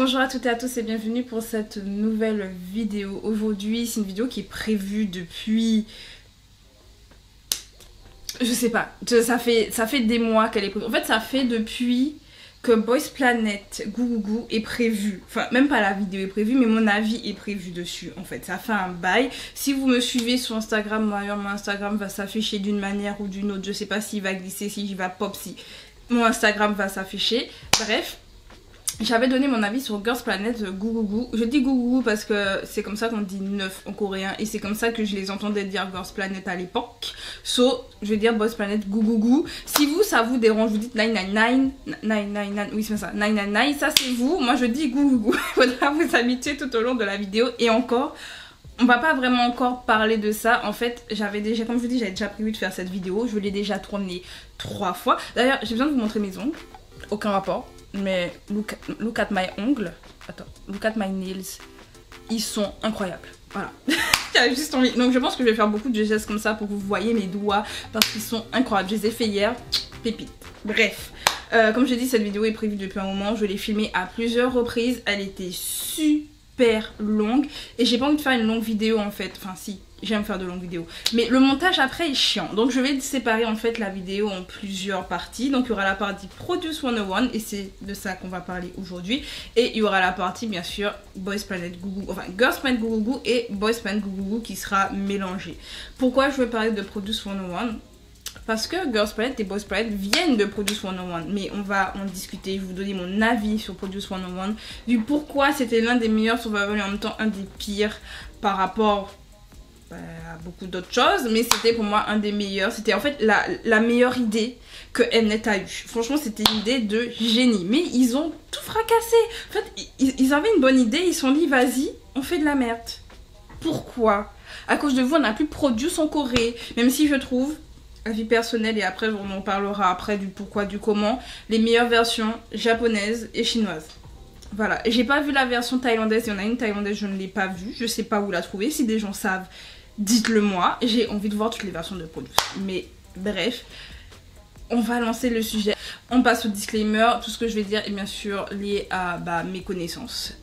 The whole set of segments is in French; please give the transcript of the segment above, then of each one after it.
Bonjour à toutes et à tous et bienvenue pour cette nouvelle vidéo. Aujourd'hui, c'est une vidéo qui est prévue depuis... Je sais pas, ça fait des mois qu'elle est prévue. En fait, ça fait depuis que Boys Planet Gougougou est prévu. Enfin, même pas la vidéo est prévue, mais mon avis est prévu dessus. En fait, ça fait un bail. Si vous me suivez sur Instagram, mon Instagram va s'afficher d'une manière ou d'une autre. Je sais pas s'il va glisser, si j'y va pop, si mon Instagram va s'afficher. Bref. J'avais donné mon avis sur Girls Planet Gougougou. Je dis Gougougou parce que c'est comme ça qu'on dit neuf en coréen et c'est comme ça que je les entendais dire Girls Planet à l'époque. So, je vais dire Boys Planet Gougougou. Si vous, ça vous dérange, vous dites 999, oui c'est ça, 999, ça c'est vous. Moi je dis Gougougou. Il faudra vous habituer tout au long de la vidéo et encore... On va pas vraiment encore parler de ça. En fait, j'avais déjà, comme je vous dis, j'avais déjà prévu de faire cette vidéo. Je l'ai déjà tournée 3 fois. D'ailleurs, j'ai besoin de vous montrer mes ongles. Aucun rapport. Mais look at my ongles. Attends, look at my nails. Ils sont incroyables. Voilà. J'avais juste envie. Donc je pense que je vais faire beaucoup de gestes comme ça pour que vous voyez mes doigts. Parce qu'ils sont incroyables. Je les ai fait hier. Pépite. Bref. Comme je l'ai dit, cette vidéo est prévue depuis un moment. Je l'ai filmée à plusieurs reprises. Elle était super longue. Et j'ai pas envie de faire une longue vidéo en fait. Enfin si. J'aime faire de longues vidéos. Mais le montage après est chiant. Donc je vais séparer en fait la vidéo en plusieurs parties. Donc il y aura la partie Produce 101 et c'est de ça qu'on va parler aujourd'hui. Et il y aura la partie bien sûr Boys Planet Gougougou, enfin Girls Planet Gougougou et Boys Planet Gougougou qui sera mélangée. Pourquoi je vais parler de Produce 101? Parce que Girls Planet et Boys Planet viennent de Produce 101. Mais on va en discuter, je vais vous donner mon avis sur Produce 101. Du pourquoi c'était l'un des meilleurs survival et en même temps un des pires par rapport... à beaucoup d'autres choses, mais c'était pour moi un des meilleurs. C'était en fait la meilleure idée que Mnet a eu. Franchement, c'était une idée de génie. Mais ils ont tout fracassé. En fait, ils avaient une bonne idée, ils se sont dit, vas-y, on fait de la merde. Pourquoi? À cause de vous, on n'a plus Produce en Corée. Même si je trouve, avis personnel, et après on en parlera après du pourquoi, du comment, les meilleures versions japonaises et chinoises. Voilà, j'ai pas vu la version thaïlandaise, il y en a une thaïlandaise, je ne l'ai pas vue, je sais pas où la trouver, si des gens savent, dites-le moi, j'ai envie de voir toutes les versions de Produce. Mais bref, on va lancer le sujet. On passe au disclaimer, tout ce que je vais dire est bien sûr lié à mes connaissances,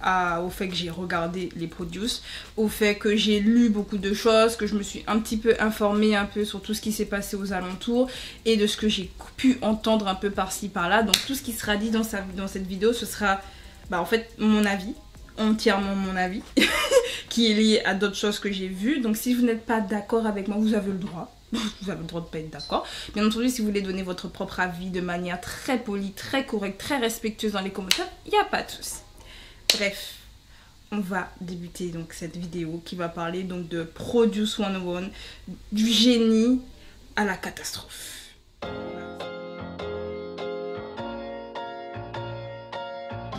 au fait que j'ai regardé les Produce, au fait que j'ai lu beaucoup de choses, que je me suis un petit peu informée un peu sur tout ce qui s'est passé aux alentours et de ce que j'ai pu entendre un peu par-ci par-là. Donc tout ce qui sera dit dans cette vidéo, ce sera en fait mon avis, entièrement mon avis, qui est lié à d'autres choses que j'ai vues. Donc si vous n'êtes pas d'accord avec moi, vous avez le droit. Vous avez le droit de pas être d'accord. Bien entendu, si vous voulez donner votre propre avis de manière très polie, très correcte, très respectueuse dans les commentaires, il n'y a pas de souci. Bref, on va débuter donc cette vidéo qui va parler donc de Produce 101, du génie à la catastrophe.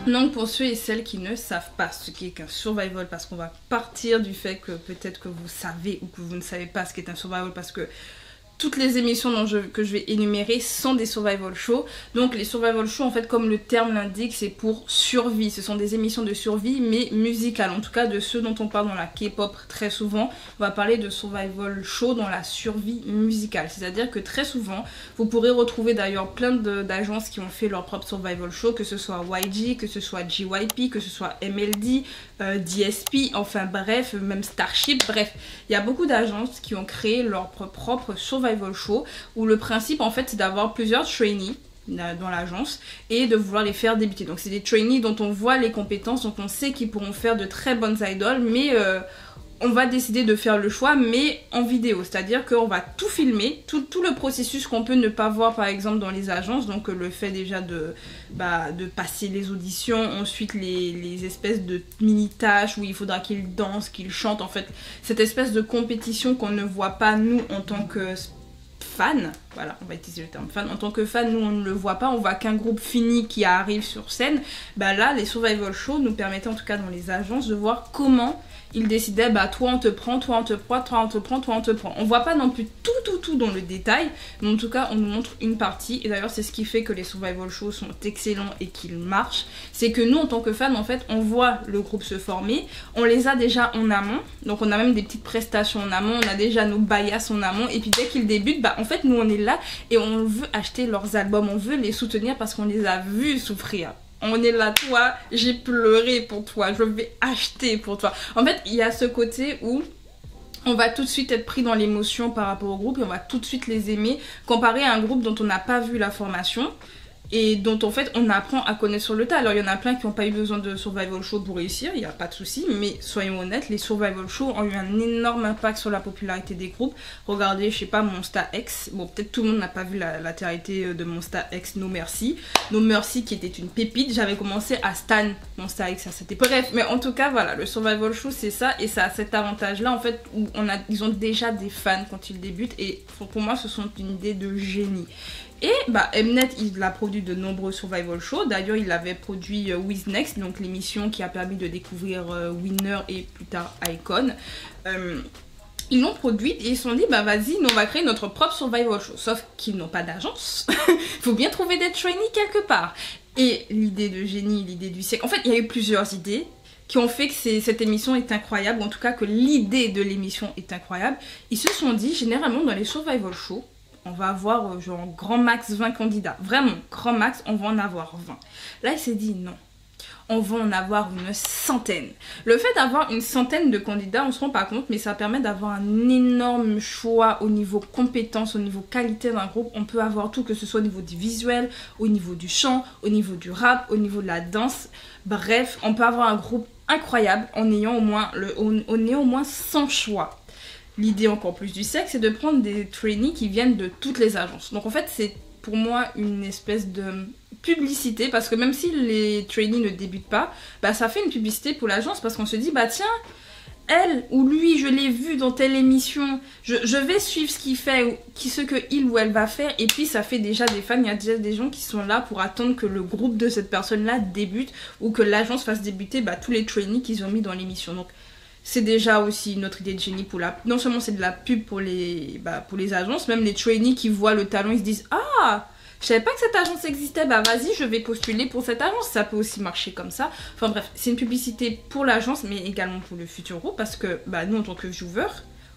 Donc pour ceux et celles qui ne savent pas ce qu'est qu'un survival, parce qu'on va partir du fait que peut-être que vous savez ou que vous ne savez pas ce qu'est un survival, parce que toutes les émissions que je vais énumérer sont des survival shows. Donc les survival shows, en fait, comme le terme l'indique, c'est pour survie. Ce sont des émissions de survie, mais musicales. En tout cas, de ceux dont on parle dans la K-pop très souvent. On va parler de survival show dans la survie musicale. C'est-à-dire que très souvent, vous pourrez retrouver d'ailleurs plein d'agences qui ont fait leur propre survival show, que ce soit YG, que ce soit JYP, que ce soit MLD, DSP, enfin bref, même Starship. Bref, il y a beaucoup d'agences qui ont créé leur propre survival show où le principe en fait c'est d'avoir plusieurs trainees dans l'agence et de vouloir les faire débuter. Donc c'est des trainees dont on voit les compétences, donc on sait qu'ils pourront faire de très bonnes idoles, mais on va décider de faire le choix mais en vidéo, c'est-à-dire qu'on va tout filmer, tout le processus qu'on peut ne pas voir par exemple dans les agences, donc le fait déjà de passer les auditions, ensuite les espèces de mini-tâches où il faudra qu'ils dansent, qu'ils chantent, en fait cette espèce de compétition qu'on ne voit pas nous en tant que fan, voilà, on va utiliser le terme fan, en tant que fan nous on ne le voit pas, on voit qu'un groupe fini qui arrive sur scène. Là les survival shows nous permettaient en tout cas dans les agences de voir comment ils décidaient, toi on te prend, toi on te prend, toi on te prend, toi on te prend. On voit pas non plus tout dans le détail, mais en tout cas on nous montre une partie, et d'ailleurs c'est ce qui fait que les survival shows sont excellents et qu'ils marchent, c'est que nous en tant que fans en fait on voit le groupe se former, on les a déjà en amont, donc on a même des petites prestations en amont, on a déjà nos bias en amont, et puis dès qu'ils débutent, en nous on est là et on veut acheter leurs albums, on veut les soutenir parce qu'on les a vus souffrir. On est là, toi, j'ai pleuré pour toi, je vais acheter pour toi. En fait, il y a ce côté où on va tout de suite être pris dans l'émotion par rapport au groupe et on va tout de suite les aimer, comparé à un groupe dont on n'a pas vu la formation et dont en fait on apprend à connaître sur le tas. Alors il y en a plein qui n'ont pas eu besoin de survival show pour réussir, il n'y a pas de souci, mais soyons honnêtes, les survival shows ont eu un énorme impact sur la popularité des groupes. Regardez, je sais pas, Monsta X, bon peut-être tout le monde n'a pas vu la télé de Monsta X, No Mercy. No Mercy qui était une pépite, j'avais commencé à stan Monsta X à cette époque. Bref, mais en tout cas voilà, le survival show c'est ça, et ça a cet avantage là en fait où ils ont déjà des fans quand ils débutent, et pour moi ce sont une idée de génie. Et bah Mnet il a produit de nombreux survival shows, d'ailleurs il avait produit With Next, donc l'émission qui a permis de découvrir Winner et plus tard Icon. Ils l'ont produite et ils se sont dit bah vas-y, nous on va créer notre propre survival show, sauf qu'ils n'ont pas d'agence, il faut bien trouver des trainees quelque part. Et l'idée de génie, l'idée du siècle, en fait il y a eu plusieurs idées qui ont fait que cette émission est incroyable, ou en tout cas que l'idée de l'émission est incroyable. Ils se sont dit, généralement dans les survival shows, on va avoir genre grand max 20 candidats. Vraiment, grand max, on va en avoir 20. Là, il s'est dit non. On va en avoir une centaine. Le fait d'avoir une centaine de candidats, on se rend pas compte, mais ça permet d'avoir un énorme choix au niveau compétence, au niveau qualité d'un groupe. On peut avoir tout, que ce soit au niveau du visuel, au niveau du chant, au niveau du rap, au niveau de la danse. Bref, on peut avoir un groupe incroyable en ayant au moins 100 choix. L'idée encore plus du sexe, c'est de prendre des trainees qui viennent de toutes les agences. Donc en fait, c'est pour moi une espèce de publicité, parce que même si les trainees ne débutent pas, bah ça fait une publicité pour l'agence, parce qu'on se dit, bah tiens, elle ou lui, je l'ai vu dans telle émission, je vais suivre ce qu'il fait, ce que il ou elle va faire, et puis ça fait déjà des fans, il y a déjà des gens qui sont là pour attendre que le groupe de cette personne-là débute, ou que l'agence fasse débuter bah, tous les trainees qu'ils ont mis dans l'émission. Donc c'est déjà aussi notre idée de génie pour la... Non seulement c'est de la pub pour les agences, même les trainees qui voient le talent, ils se disent « Ah, je savais pas que cette agence existait, bah vas-y, je vais postuler pour cette agence. » Ça peut aussi marcher comme ça. Enfin bref, c'est une publicité pour l'agence, mais également pour le futur groupe, parce que bah, nous, en tant que viewer,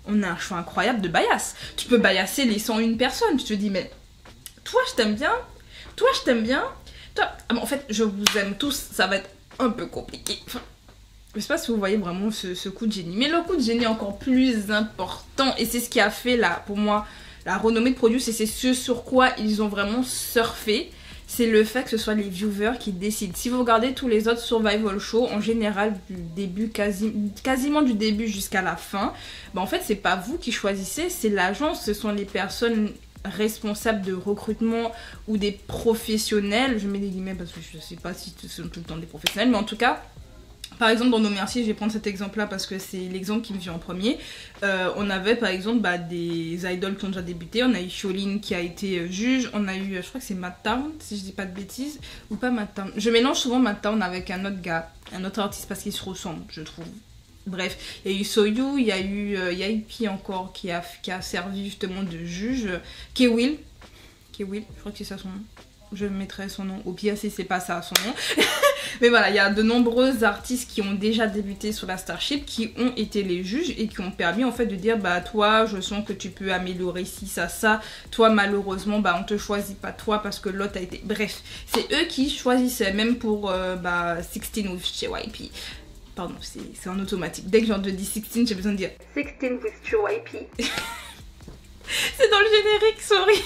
on a un choix incroyable de bias. Tu peux biaser les 101 personnes. Tu te dis « Mais toi, je t'aime bien. Toi, je t'aime bien. Toi... Ah, bon, en fait, je vous aime tous. Ça va être un peu compliqué. » Enfin, je sais pas si vous voyez vraiment ce coup de génie. Mais le coup de génie est encore plus important. Et c'est ce qui a fait, pour moi, la renommée de Produce. Et c'est ce sur quoi ils ont vraiment surfé. C'est le fait que ce soit les viewers qui décident. Si vous regardez tous les autres survival shows, en général, du début, quasiment du début jusqu'à la fin, bah en fait, c'est pas vous qui choisissez, c'est l'agence. Ce sont les personnes responsables de recrutement ou des professionnels. Je mets des guillemets parce que je sais pas si ce sont tout le temps des professionnels. Mais en tout cas... Par exemple, dans nos Merci, je vais prendre cet exemple-là parce que c'est l'exemple qui me vient en premier. On avait par exemple des idoles qui ont déjà débuté. On a eu Hyolyn qui a été juge. On a eu, je crois que c'est Matt Town, si je dis pas de bêtises. Ou pas Matt Town. Je mélange souvent Matt Town avec un autre gars, un autre artiste parce qu'ils se ressemblent, je trouve. Bref, il y a eu Soyu, il y a eu Yaipi encore qui a servi justement de juge. K-Will, je crois que c'est ça son nom. Je mettrai son nom au pire si c'est pas ça son nom. Mais voilà, il y a de nombreux artistes qui ont déjà débuté sur la Starship, qui ont été les juges et qui ont permis en fait de dire bah toi je sens que tu peux améliorer ci, ça, toi malheureusement bah on te choisit pas toi parce que l'autre a été... Bref, c'est eux qui choisissaient, même pour 16 with JYP. Pardon, c'est en automatique. Dès que j'ai entendu 16, j'ai besoin de dire 16 with JYP. C'est dans le générique, sorry.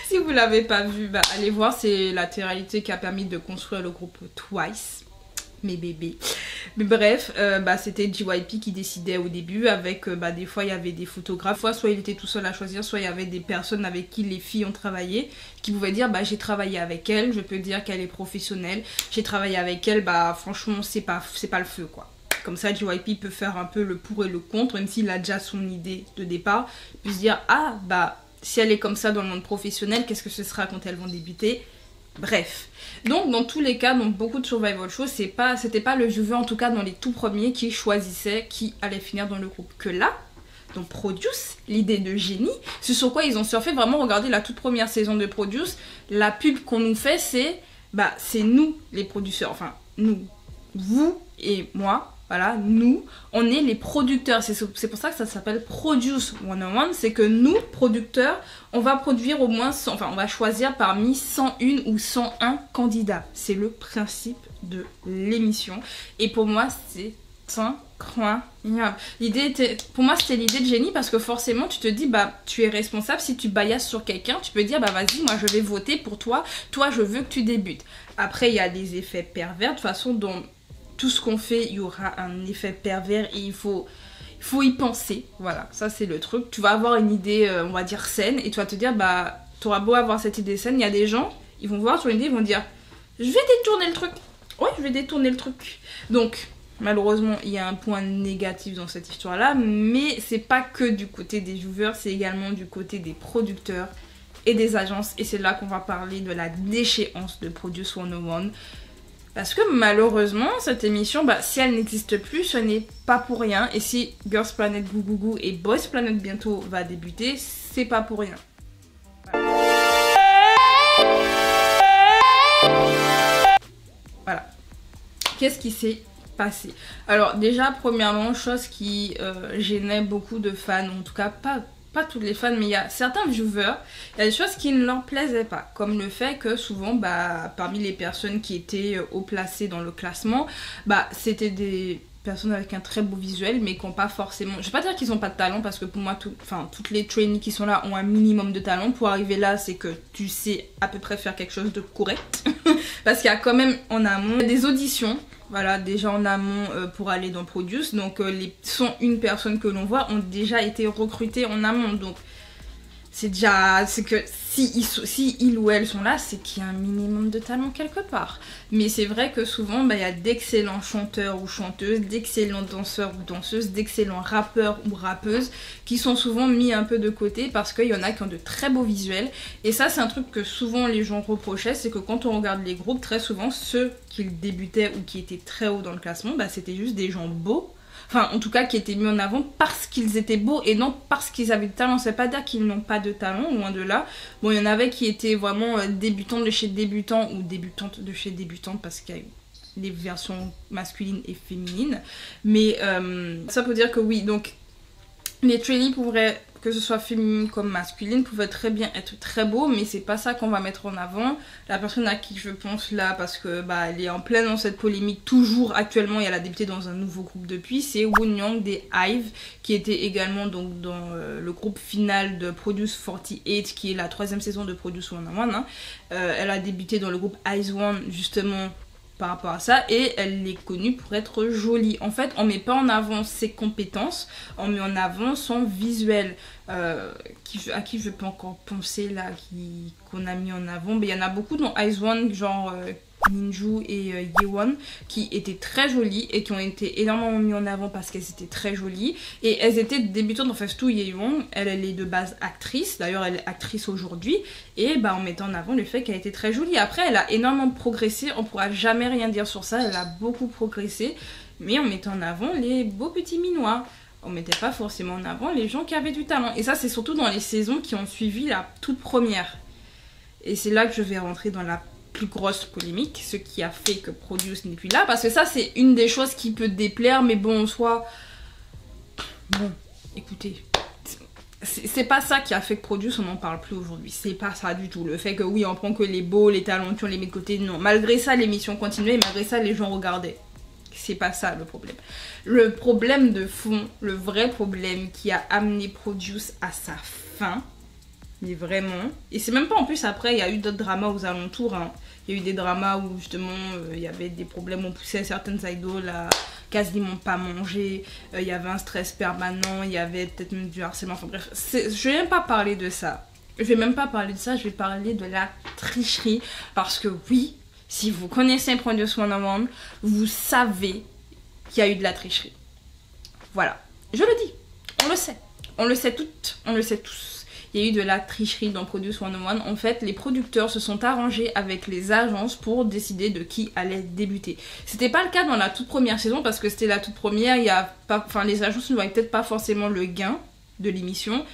Si vous l'avez pas vu, bah, allez voir, c'est la télé-réalité qui a permis de construire le groupe Twice, mes bébés. Mais bref, c'était JYP qui décidait au début avec, des fois il y avait des photographes, soit il était tout seul à choisir, soit il y avait des personnes avec qui les filles ont travaillé, qui pouvaient dire j'ai travaillé avec elle, je peux dire qu'elle est professionnelle, j'ai travaillé avec elle, franchement c'est pas le feu quoi. Comme ça, JYP peut faire un peu le pour et le contre, même s'il a déjà son idée de départ, il peut se dire si elle est comme ça dans le monde professionnel, qu'est-ce que ce sera quand elles vont débuter? Bref. Donc, dans tous les cas, dans beaucoup de survival shows, c'était pas le viewer, en tout cas dans les tout premiers, qui choisissait qui allait finir dans le groupe. Que là, dans Produce, l'idée de génie, c'est sur quoi ils ont surfé. Vraiment, regardez la toute première saison de Produce, la pub qu'on nous fait, c'est nous, les producteurs, enfin, nous, vous et moi, Voilà, nous, on est les producteurs. C'est pour ça que ça s'appelle Produce 101. C'est que nous, producteurs, on va produire au moins, on va choisir parmi 101 ou 101 candidats. C'est le principe de l'émission. Et pour moi, c'est incroyable. Pour moi, c'était l'idée de génie parce que forcément, tu te dis, bah, tu es responsable. Si tu baillasses sur quelqu'un, tu peux dire, bah, vas-y, moi, je vais voter pour toi. Toi, je veux que tu débutes. Après, il y a des effets pervers. De toute façon, dans tout ce qu'on fait, il y aura un effet pervers et il faut y penser. Voilà, ça, c'est le truc. Tu vas avoir une idée, on va dire, saine et tu vas te dire, bah, tu auras beau avoir cette idée saine, il y a des gens, ils vont voir sur une idée, ils vont dire, je vais détourner le truc. Ouais, je vais détourner le truc. Donc, malheureusement, il y a un point négatif dans cette histoire-là, mais c'est pas que du côté des viewers, c'est également du côté des producteurs et des agences. Et c'est là qu'on va parler de la déchéance de Produce 101. Parce que malheureusement, cette émission, bah, si elle n'existe plus, ce n'est pas pour rien. Et si Girls Planet Goo Goo Goo et Boys Planet bientôt va débuter, c'est pas pour rien. Voilà. Qu'est-ce qui s'est passé? Alors déjà, premièrement, chose qui gênait beaucoup de fans, en tout cas pas tous les fans, mais il y a certains viewers, il y a des choses qui ne leur plaisaient pas, comme le fait que souvent, bah, parmi les personnes qui étaient haut placées dans le classement, bah, c'était des personnes avec un très beau visuel, mais qui n'ont pas forcément... Je vais pas dire qu'ils n'ont pas de talent, parce que pour moi, toutes les trainees qui sont là ont un minimum de talent. Pour arriver là, c'est que tu sais à peu près faire quelque chose de correct. Parce qu'il y a quand même en amont des auditions. Voilà, déjà en amont pour aller dans Produce. Donc les 101 personnes que l'on voit ont déjà été recrutées en amont. Donc c'est que si ils ou elles sont là, c'est qu'il y a un minimum de talent quelque part. Mais c'est vrai que souvent, bah, y a d'excellents chanteurs ou chanteuses, d'excellents danseurs ou danseuses, d'excellents rappeurs ou rappeuses qui sont souvent mis un peu de côté parce qu'il y en a qui ont de très beaux visuels. Et ça, c'est un truc que souvent les gens reprochaient, c'est que quand on regarde les groupes, très souvent, ceux qui débutaient ou qui étaient très haut dans le classement, bah, c'était juste des gens beaux. Enfin, en tout cas, qui étaient mis en avant parce qu'ils étaient beaux et non parce qu'ils avaient du talent. Ça veut pas dire qu'ils n'ont pas de talent, loin de là. Bon, il y en avait qui étaient vraiment débutants de chez débutants ou débutantes de chez débutantes parce qu'il y a eu les versions masculines et féminines. Mais ça peut dire que oui, donc les trainees pourraient, que ce soit féminine comme masculine, pouvaient très bien être très beaux, mais c'est pas ça qu'on va mettre en avant. La personne à qui je pense là, parce que bah, elle est en pleine dans cette polémique, toujours actuellement, et elle a débuté dans un nouveau groupe depuis, c'est Wonyoung des IVE, qui était également donc dans le groupe final de Produce 48, qui est la 3e saison de Produce 101. Hein. Elle a débuté dans le groupe IZ*ONE justement par rapport à ça, et elle est connue pour être jolie. En fait, on met pas en avant ses compétences, on met en avant son visuel. À qui je peux encore penser là, qu'on a mis en avant. Mais il y en a beaucoup dans IZ*ONE, genre Minju et Yeon, qui étaient très jolies et qui ont été énormément mis en avant parce qu'elles étaient très jolies. Et elles étaient débutantes, en fait, tout Yeon, elle est de base actrice, d'ailleurs elle est actrice aujourd'hui, et bah, on mettait en avant le fait qu'elle était très jolie. Après, elle a énormément progressé, on pourra jamais rien dire sur ça, elle a beaucoup progressé, mais on mettait en avant les beaux petits minois. On mettait pas forcément en avant les gens qui avaient du talent. Et ça, c'est surtout dans les saisons qui ont suivi la toute première. Et c'est là que je vais rentrer dans la plus grosse polémique, ce qui a fait que Produce n'est plus là. Parce que ça, c'est une des choses qui peut déplaire, mais bon, en soi... Bon, écoutez... C'est pas ça qui a fait que Produce, on n'en parle plus aujourd'hui. C'est pas ça du tout. Le fait que oui, on prend que les beaux, les talentueux, on les met de côté, non. Malgré ça, l'émission continuait et malgré ça, les gens regardaient. C'est pas ça le problème. Le problème de fond, le vrai problème qui a amené Produce à sa fin, mais vraiment, et c'est même pas en plus après, il y a eu d'autres dramas aux alentours, hein. Il y a eu des dramas où justement il y avait des problèmes, on poussait certaines idoles à quasiment pas manger, il y avait un stress permanent, il y avait peut-être même du harcèlement, enfin bref, je vais même pas parler de ça. Je vais même pas parler de ça, je vais parler de la tricherie, parce que oui, si vous connaissez Produce 101, vous savez qu'il y a eu de la tricherie. Voilà, je le dis, on le sait toutes, on le sait tous. Il y a eu de la tricherie dans Produce 101. En fait, les producteurs se sont arrangés avec les agences pour décider de qui allait débuter. C'était pas le cas dans la toute première saison parce que c'était la toute première. Il y a pas, enfin, les agences ne voyaient peut-être pas forcément le gain de l'émission.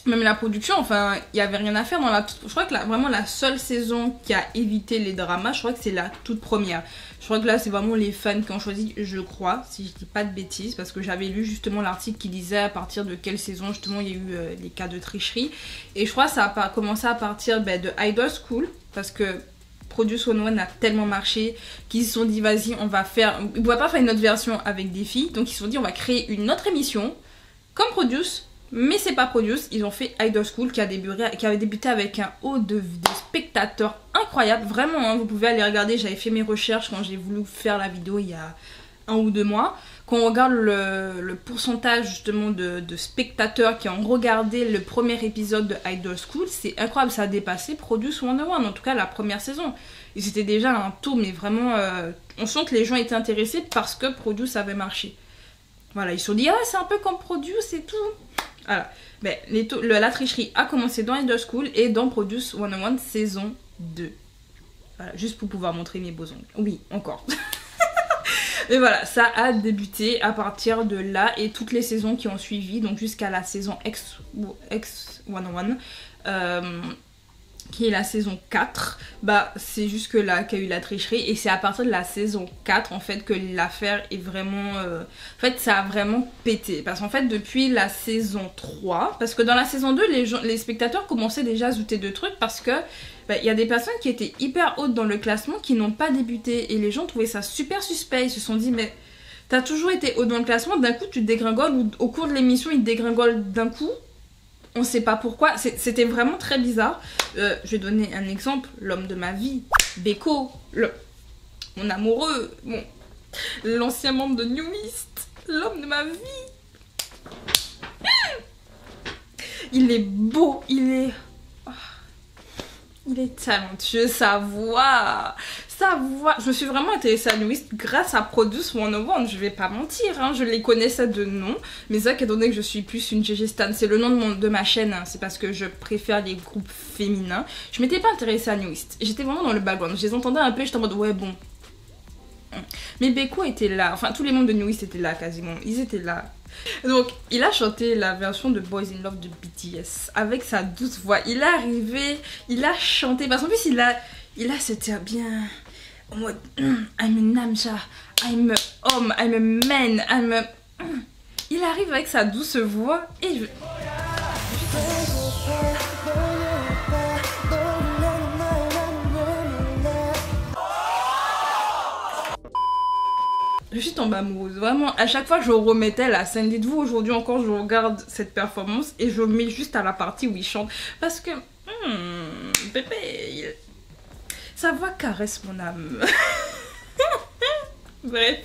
Même la production, enfin, il n'y avait rien à faire dans la... Je crois que vraiment la seule saison qui a évité les dramas, je crois que c'est la toute première. Je crois que là, c'est vraiment les fans qui ont choisi, je crois, si je dis pas de bêtises, parce que j'avais lu justement l'article qui disait à partir de quelle saison, justement, il y a eu les cas de tricherie. Et je crois que ça a commencé à partir de Idol School, parce que Produce 101 a tellement marché qu'ils se sont dit, vas-y, on va faire... Ils ne pouvaient pas faire une autre version avec des filles, donc ils se sont dit, on va créer une autre émission, comme Produce, mais c'est pas Produce, ils ont fait Idol School qui avait débuté avec un haut de spectateurs incroyable, vraiment, hein, vous pouvez aller regarder, j'avais fait mes recherches quand j'ai voulu faire la vidéo il y a 1 ou 2 mois. Quand on regarde le pourcentage justement de spectateurs qui ont regardé le premier épisode de Idol School, c'est incroyable, ça a dépassé Produce 101, en tout cas la première saison. Et c'était déjà un taux, mais vraiment, on sent que les gens étaient intéressés parce que Produce avait marché. Voilà, ils se sont dit, ah c'est un peu comme Produce et tout. Voilà, mais la tricherie a commencé dans Idol School et dans Produce 101 saison 2. Voilà, juste pour pouvoir montrer mes beaux ongles. Oui, encore. Mais voilà, ça a débuté à partir de là et toutes les saisons qui ont suivi, donc jusqu'à la saison X101, qui est la saison 4, bah c'est jusque là qu'il y a eu la tricherie et c'est à partir de la saison 4 en fait que l'affaire est vraiment... En fait ça a vraiment pété parce qu'en fait depuis la saison 3, parce que dans la saison 2 les spectateurs commençaient déjà à se douter de trucs parce que il y a des personnes qui étaient hyper hautes dans le classement qui n'ont pas débuté et les gens trouvaient ça super suspect, ils se sont dit mais t'as toujours été haut dans le classement, d'un coup tu te dégringoles ou au cours de l'émission il te dégringole d'un coup. On sait pas pourquoi, c'était vraiment très bizarre. Je vais donner un exemple, l'homme de ma vie, Beko, mon amoureux, l'ancien membre de New East, l'homme de ma vie. Il est beau, il est talentueux, sa voix. Je me suis vraiment intéressée à New East grâce à Produce 101, je vais pas mentir, hein, je les connaissais de nom, mais c'est vrai qu'étant donné que je suis plus une GG Stan, c'est le nom de ma chaîne, hein, c'est parce que je préfère les groupes féminins, je m'étais pas intéressée à New East, j'étais vraiment dans le background, je les entendais un peu, j'étais en mode ouais bon. Mais Beko était là, enfin tous les membres de New East étaient là quasiment, ils étaient là. Donc il a chanté la version de Boys in Love de BTS avec sa douce voix, il est arrivé, il a chanté, parce qu'en plus il a c'était bien en mode I'm a Namja, I'm a homme, I'm a man, il arrive avec sa douce voix et je... Je suis tombée amoureuse, vraiment, à chaque fois je remettais la scène, dites-vous aujourd'hui encore je regarde cette performance et je mets juste à la partie où il chante parce que, bébé, sa voix caresse mon âme. Bref,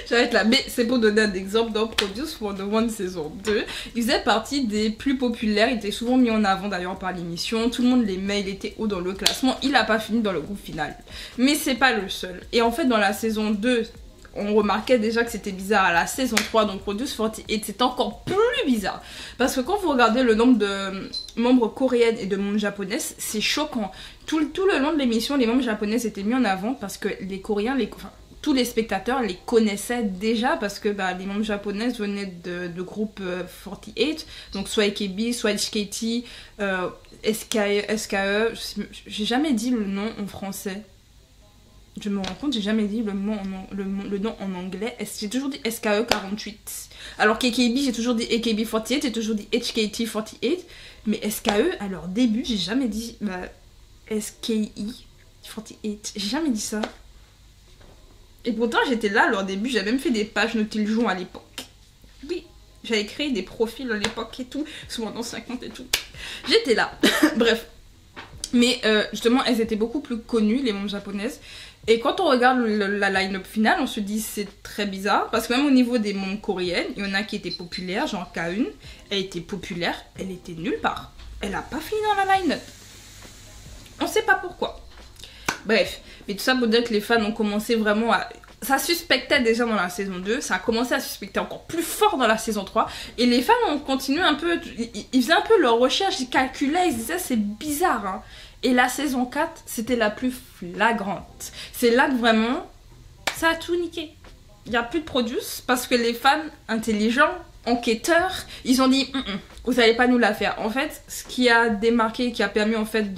j'arrête là, mais c'est pour donner un exemple dans Produce 101 saison 2, il faisait partie des plus populaires, il était souvent mis en avant d'ailleurs par l'émission, tout le monde l'aimait, il était haut dans le classement, il n'a pas fini dans le groupe final, mais c'est pas le seul, et en fait dans la saison 2, on remarquait déjà que c'était bizarre, à la saison 3, donc Produce 48, c'est encore plus bizarre, parce que quand vous regardez le nombre de membres coréennes et de membres japonaises, c'est choquant, tout le long de l'émission, les membres japonaises étaient mis en avant, parce que les Coréens, tous les spectateurs les connaissaient déjà parce que les membres japonaises venaient de groupes 48, donc soit AKB, soit HKT, SKE, j'ai jamais dit le nom en français. Je me rends compte, j'ai jamais dit le nom en anglais. J'ai toujours dit SKE 48. Alors qu'AKB, j'ai toujours dit AKB 48, j'ai toujours dit HKT 48. Mais SKE, à leur début, j'ai jamais dit SKI 48. J'ai jamais dit ça. Et pourtant j'étais là à leur début, j'avais même fait des pages Nautiljon à l'époque. Oui, j'avais créé des profils à l'époque et tout, souvent dans 50 et tout. J'étais là, bref. Mais justement, elles étaient beaucoup plus connues, les membres japonaises. Et quand on regarde la line-up finale, on se dit c'est très bizarre. Parce que même au niveau des membres coréennes, il y en a qui étaient populaires, genre K1, elle était populaire, elle était nulle part. Elle a pas fini dans la line-up. On sait pas pourquoi. Bref, mais tout ça pour dire que les fans ont commencé vraiment à... Ça suspectait déjà dans la saison 2, ça a commencé à suspecter encore plus fort dans la saison 3. Et les fans ont continué un peu, ils faisaient un peu leurs recherches, ils calculaient, ils disaient c'est bizarre. Hein. Et la saison 4, c'était la plus flagrante. C'est là que vraiment, ça a tout niqué. Il n'y a plus de Produce parce que les fans intelligents, enquêteurs, ils ont dit vous n'allez pas nous la faire. En fait, ce qui a démarqué, qui a permis en fait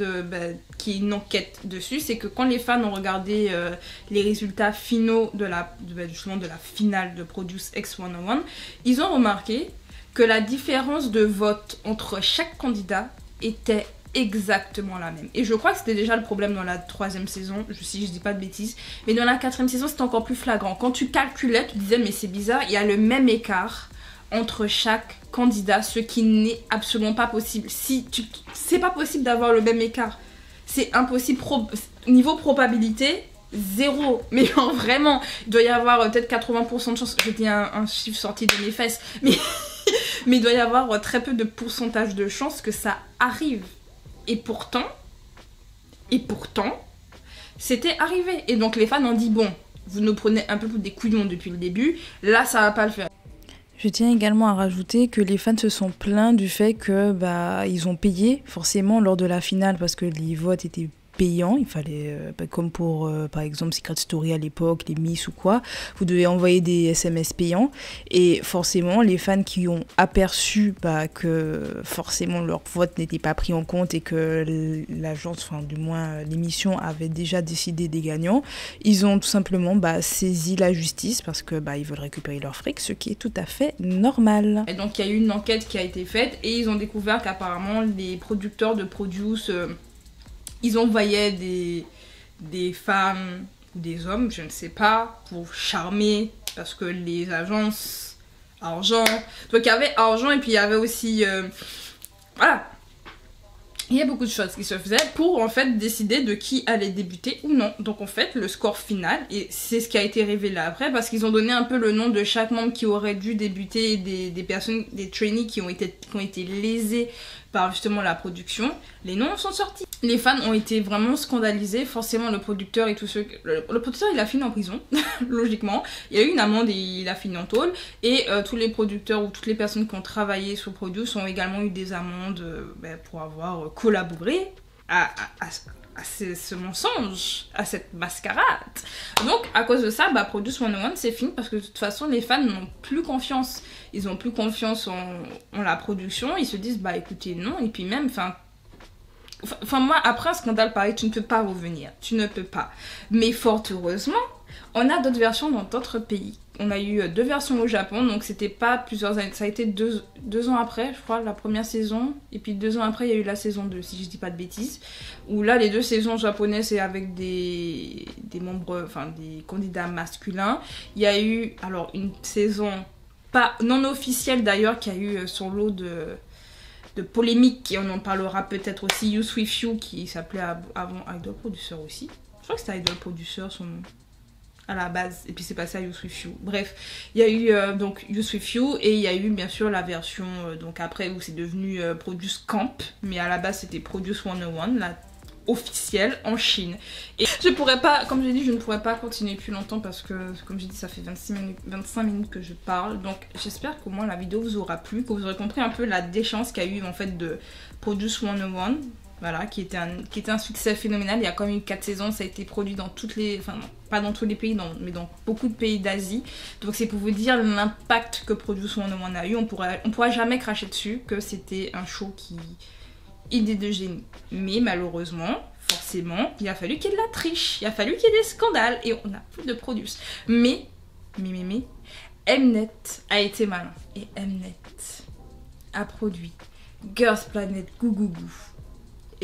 qu'il y ait une enquête dessus, c'est que quand les fans ont regardé les résultats finaux justement de la finale de Produce X101, ils ont remarqué que la différence de vote entre chaque candidat était exactement la même. Et je crois que c'était déjà le problème dans la 3e saison, si je dis pas de bêtises, mais dans la 4e saison c'était encore plus flagrant. Quand tu calculais, tu disais mais c'est bizarre, il y a le même écart entre chaque candidat, ce qui n'est absolument pas possible. C'est pas possible d'avoir le même écart. C'est impossible. Niveau probabilité, 0. Mais genre, vraiment, il doit y avoir peut-être 80% de chance. J'ai un chiffre sorti de mes fesses. Mais il doit y avoir très peu de pourcentage de chance que ça arrive. Et pourtant, c'était arrivé. Et donc les fans ont dit, bon, vous nous prenez un peu pour des couillons depuis le début. Là, ça va pas le faire. Je tiens également à rajouter que les fans se sont plaints du fait que ils ont payé forcément lors de la finale parce que les votes étaient payants. Il fallait, comme pour par exemple Secret Story à l'époque, les Miss ou quoi, vous devez envoyer des SMS payants. Et forcément, les fans qui ont aperçu que forcément leur vote n'était pas pris en compte et que l'agence, enfin du moins l'émission avait déjà décidé des gagnants, ils ont tout simplement saisi la justice parce que ils veulent récupérer leur fric, ce qui est tout à fait normal. Et donc il y a eu une enquête qui a été faite et ils ont découvert qu'apparemment les producteurs de Produce ils envoyaient des femmes ou des hommes, je ne sais pas, pour charmer, parce que les agences, argent. Donc il y avait argent et puis il y avait aussi... voilà. Il y a beaucoup de choses qui se faisaient pour en fait décider de qui allait débuter ou non. Donc en fait le score final, et c'est ce qui a été révélé après, parce qu'ils ont donné un peu le nom de chaque membre qui aurait dû débuter, des personnes, des trainees qui ont été lésés par justement la production. Les noms sont sortis. Les fans ont été vraiment scandalisés. Forcément le producteur et tous ceux... Le producteur il a fini en prison, logiquement. Il y a eu une amende et il a fini en tôle. Et tous les producteurs ou toutes les personnes qui ont travaillé sur Produce ont également eu des amendes pour avoir collaboré à ce mensonge, à cette mascarade. Donc à cause de ça, Produce 101 c'est fini parce que de toute façon les fans n'ont plus confiance. Ils n'ont plus confiance en la production. Ils se disent écoutez non. Et puis même moi après un scandale pareil tu ne peux pas revenir. Tu ne peux pas. Mais fort heureusement on a d'autres versions dans d'autres pays. On a eu 2 versions au Japon, donc c'était pas plusieurs années, ça a été 2 ans après, je crois, la première saison, et puis 2 ans après, il y a eu la saison 2, si je dis pas de bêtises, où là, les 2 saisons japonaises, c'est avec des membres, enfin, des candidats masculins. Il y a eu, alors, une saison, pas non officielle d'ailleurs, qui a eu son lot de polémiques, et on en parlera peut-être aussi, Youth With You, qui s'appelait avant Idol Producer aussi. Je crois que c'était Idol Producer, son nom. À la base, et puis c'est passé à Youth With You. Bref, il y a eu donc Youth With You et il y a eu bien sûr la version donc après où c'est devenu Produce Camp, mais à la base c'était Produce 101, la officielle en Chine. Et je pourrais pas, comme j'ai dit, je ne pourrais pas continuer plus longtemps parce que comme j'ai dit ça fait 25 minutes que je parle, donc j'espère qu'au moins la vidéo vous aura plu, que vous aurez compris un peu la déchéance qu'il y a eu en fait de Produce 101. Voilà, qui était un succès phénoménal. Il y a quand même eu 4 saisons, ça a été produit dans toutes les... Enfin, non, pas dans tous les pays, mais dans beaucoup de pays d'Asie. Donc c'est pour vous dire l'impact que Produce 101 a eu. On pourra jamais cracher dessus que c'était un show qui... idée de génie. Mais malheureusement, forcément, il a fallu qu'il y ait de la triche. Il a fallu qu'il y ait des scandales. Et on a plus de Produce. Mais, Mnet a été malin. Et Mnet a produit Girls Planet Goo Goo Goo.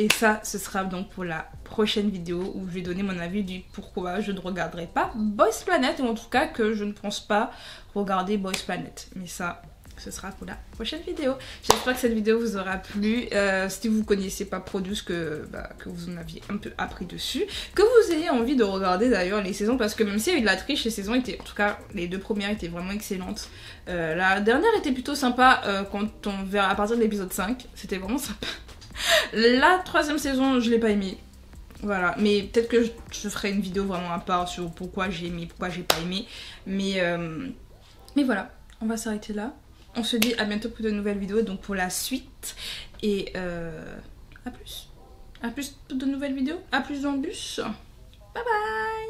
Et ça, ce sera donc pour la prochaine vidéo où je vais donner mon avis du pourquoi je ne regarderai pas Boys Planet, ou en tout cas que je ne pense pas regarder Boys Planet. Mais ça, ce sera pour la prochaine vidéo. J'espère que cette vidéo vous aura plu. Si vous ne connaissiez pas Produce, que vous en aviez un peu appris dessus. Que vous ayez envie de regarder d'ailleurs les saisons, parce que même s'il y a eu de la triche, les saisons étaient, en tout cas les 2 premières étaient vraiment excellentes. La dernière était plutôt sympa quand on verra à partir de l'épisode 5. C'était vraiment sympa. La 3e saison, je l'ai pas aimée. Voilà, mais peut-être que je ferai une vidéo vraiment à part sur pourquoi j'ai aimé, pourquoi j'ai pas aimé. Mais voilà, on va s'arrêter là. On se dit à bientôt pour de nouvelles vidéos, donc pour la suite. Et à plus. À plus pour de nouvelles vidéos. À plus dans le bus. Bye bye.